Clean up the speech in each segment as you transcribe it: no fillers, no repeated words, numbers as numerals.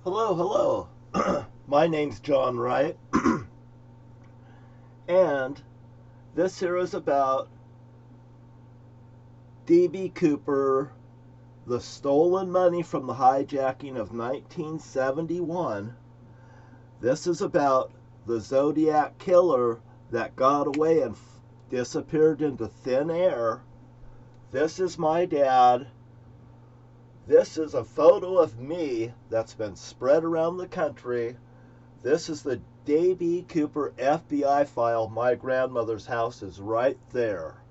Hello, hello. My name's John Wright, and this here is about D.B. Cooper, the stolen money from the hijacking of 1971. This is about the Zodiac killer that got away and disappeared into thin air. This is my dad. This is a photo of me that's been spread around the country. This is the D.B. Cooper FBI file. My grandmother's house is right there.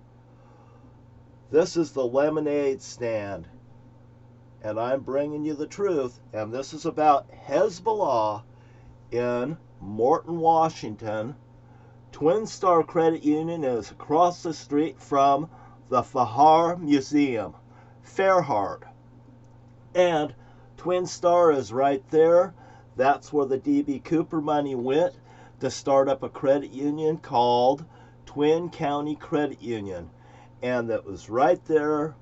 This is the lemonade stand. And I'm bringing you the truth. And this is about Hezbollah in Morton, Washington. Twin Star Credit Union is across the street from the Fahar Museum, Fairhart. And Twin Star is right there. That's where the D.B. Cooper money went to start up a credit union called Twin County Credit Union. And that was right there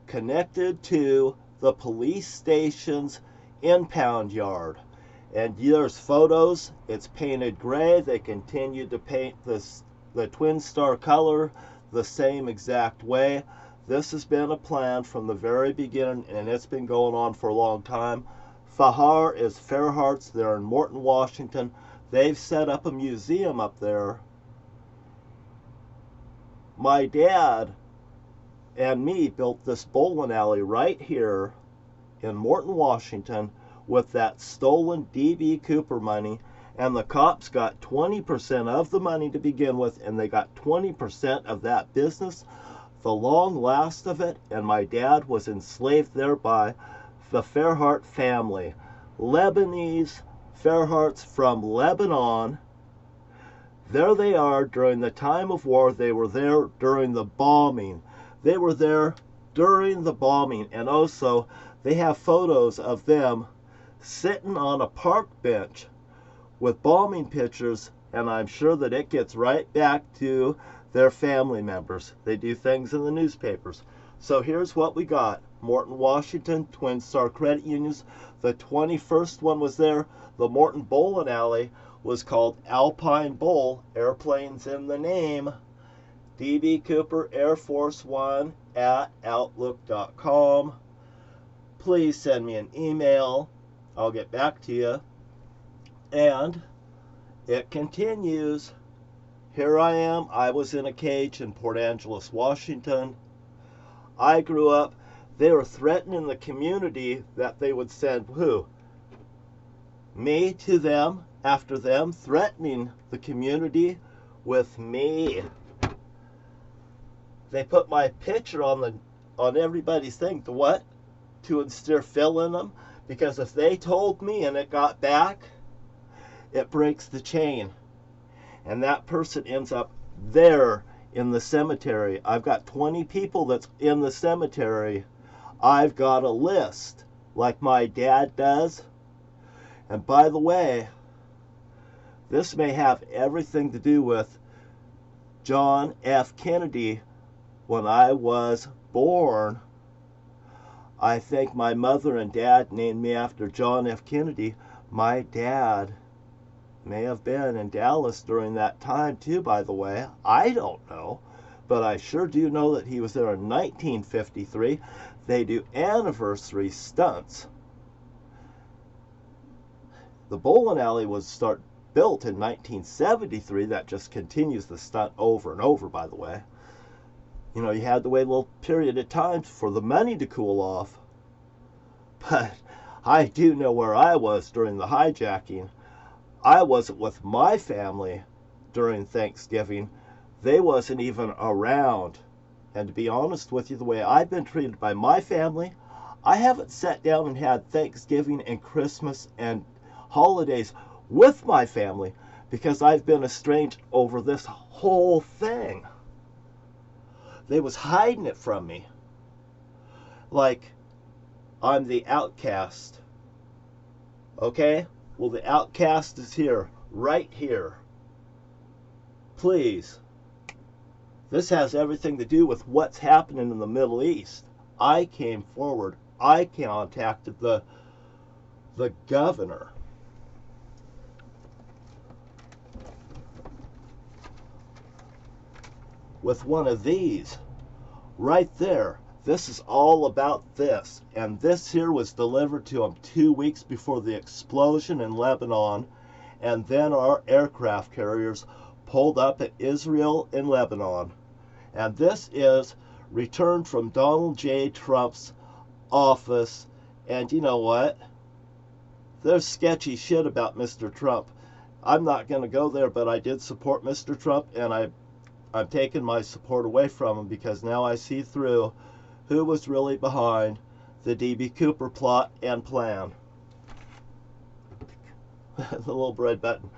connected to the police station's impound yard. And there's photos. It's painted gray. They continued to paint the Twin Star color the same exact way. This has been a plan from the very beginning, and it's been going on for a long time. Fahar is Fairhart's. They're in Morton, Washington. They've set up a museum up there. My dad and me built this bowling alley right here in Morton, Washington with that stolen D.B. Cooper money, and the cops got 20% of the money to begin with, and they got 20% of that business, the long last of it, and my dad was enslaved there by the Fairhart family. Lebanese Fairharts from Lebanon. There they are during the time of war. They were there during the bombing. They were there during the bombing, and also they have photos of them sitting on a park bench with bombing pictures, and I'm sure that it gets right back to their family members. They do things in the newspapers. So here's what we got. Morton, Washington, Twin Star Credit Unions. The 21st one was there. The Morton Bowling Alley was called Alpine Bowl. Airplanes in the name. D.B. Cooper Air Force One at Outlook.com. Please send me an email. I'll get back to you. And it continues. Here I am. I was in a cage in Port Angeles, Washington. I grew up. They were threatening the community that they would send who? Me to them, after them, threatening the community with me. They put my picture on everybody's thing. To what? To instill fear in them. Because if they told me and it got back, it breaks the chain. And that person ends up there in the cemetery. I've got 20 people that's in the cemetery. I've got a list like my dad does. And by the way, this may have everything to do with John F. Kennedy. When I was born, I think my mother and dad named me after John F. Kennedy. My dad may have been in Dallas during that time too, by the way. I don't know. But I sure do know that he was there in 1953. They do anniversary stunts. The bowling alley was built in 1973. That just continues the stunt over and over, by the way. You know, you had to wait a little period of time for the money to cool off. But I do know where I was during the hijacking. I wasn't with my family during Thanksgiving. They wasn't even around. And to be honest with you, the way I've been treated by my family, I haven't sat down and had Thanksgiving and Christmas and holidays with my family because I've been estranged over this whole thing. They was hiding it from me. Like I'm the outcast. Okay? Well, the outcast is here. Right here. Please. This has everything to do with what's happening in the Middle East. I came forward. I contacted the the governor. With one of these right there. This is all about this. And this here was delivered to him 2 weeks before the explosion in Lebanon. And then our aircraft carriers pulled up at Israel and Lebanon. And this is returned from Donald J. Trump's office. And you know what? There's sketchy shit about Mr. Trump. I'm not going to go there, but I did support Mr. Trump, and I'm taking my support away from him because now I see through who was really behind the D.B. Cooper plot and plan. The little red button.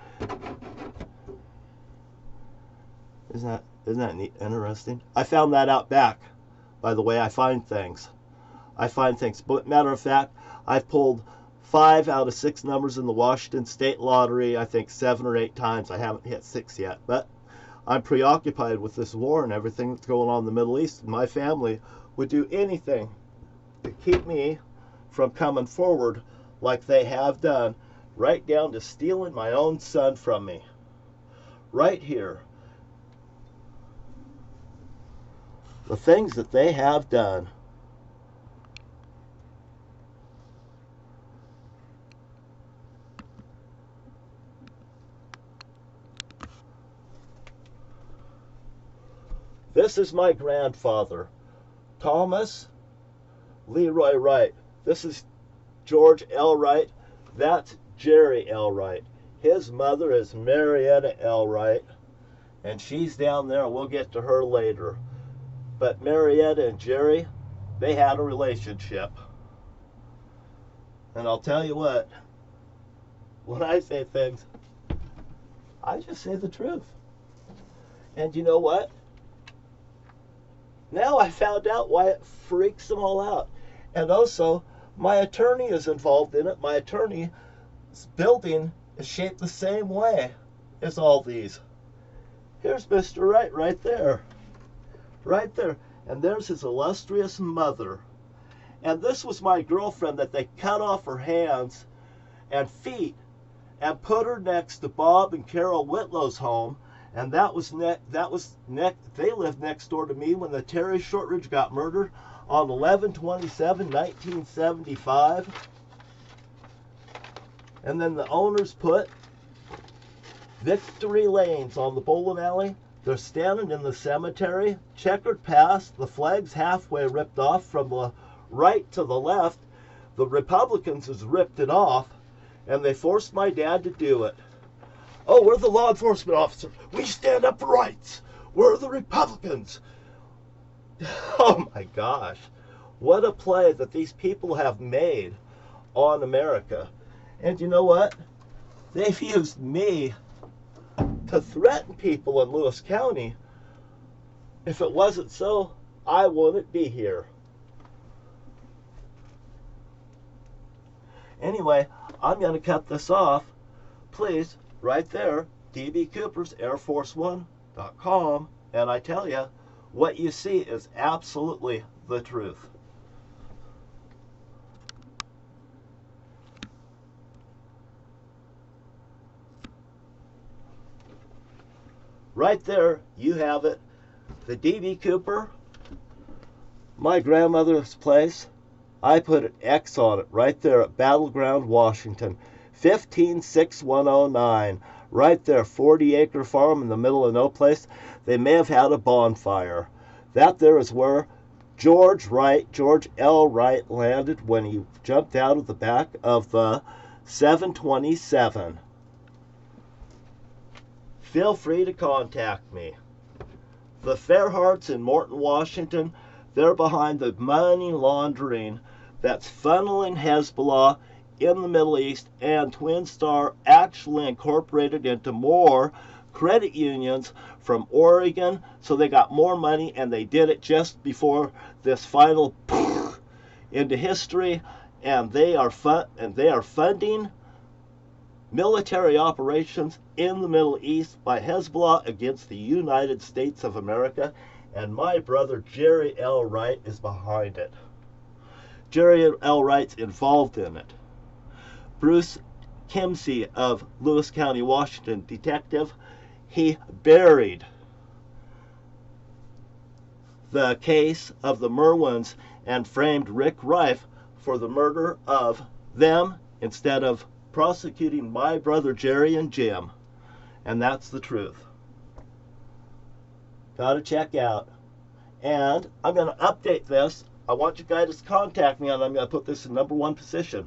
Isn't that neat, interesting? I found that out back by the way I find things. But matter of fact, I've pulled 5 out of 6 numbers in the Washington State Lottery, I think 7 or 8 times. I haven't hit 6 yet, but I'm preoccupied with this war and everything that's going on in the Middle East, and my family would do anything to keep me from coming forward like they have done, right down to stealing my own son from me. Right here. The things that they have done. This is my grandfather, Thomas Leroy Wright. This is George L. Wright. That's Jerry L. Wright. His mother is Marietta L. Wright, and she's down there. We'll get to her later. But Marietta and Jerry, they had a relationship. And I'll tell you what, when I say things, I just say the truth. And you know what? Now I found out why it freaks them all out. And also, my attorney is involved in it. My attorney's building is shaped the same way as all these. Here's Mr. Wright right there. Right there. And there's his illustrious mother. And this was my girlfriend that they cut off her hands and feet and put her next to Bob and Carol Whitlow's home. And they lived next door to me when the Terry Shortridge got murdered on 11/27/1975. And then the owners put Victory Lanes on the bowling alley. They're standing in the cemetery, checkered past, the flag's halfway ripped off from the right to the left. The Republicans has ripped it off, and they forced my dad to do it. Oh, we're the law enforcement officers. We stand up for rights. We're the Republicans. Oh my gosh. What a play that these people have made on America. And you know what? They've used me to threaten people in Lewis County. If it wasn't so, I wouldn't be here. Anyway, I'm going to cut this off. Please, right there, D.B. Cooper's AirForce1.com, and I tell you, what you see is absolutely the truth. Right there, you have it. The D.B. Cooper, my grandmother's place. I put an X on it right there at Battleground, Washington. 156109. Right there, 40-acre farm in the middle of no place. They may have had a bonfire. That there is where George L. Wright landed when he jumped out of the back of the 727. Feel free to contact me. The Fairhearts in Morton, Washington, they're behind the money laundering that's funneling Hezbollah in the Middle East, and Twin Star actually incorporated into more credit unions from Oregon, so they got more money, and they did it just before this final into history, and they are funding military operations in the Middle East by Hezbollah against the United States of America, and my brother Jerry L. Wright is behind it. Jerry L. Wright's involved in it. Bruce Kimsey of Lewis County, Washington, detective, he buried the case of the Merwins and framed Rick Rife for the murder of them instead of prosecuting my brother Jerry and Jim. And that's the truth. Gotta check out. And I'm going to update this. I want you guys to contact me, and I'm going to put this in #1 position.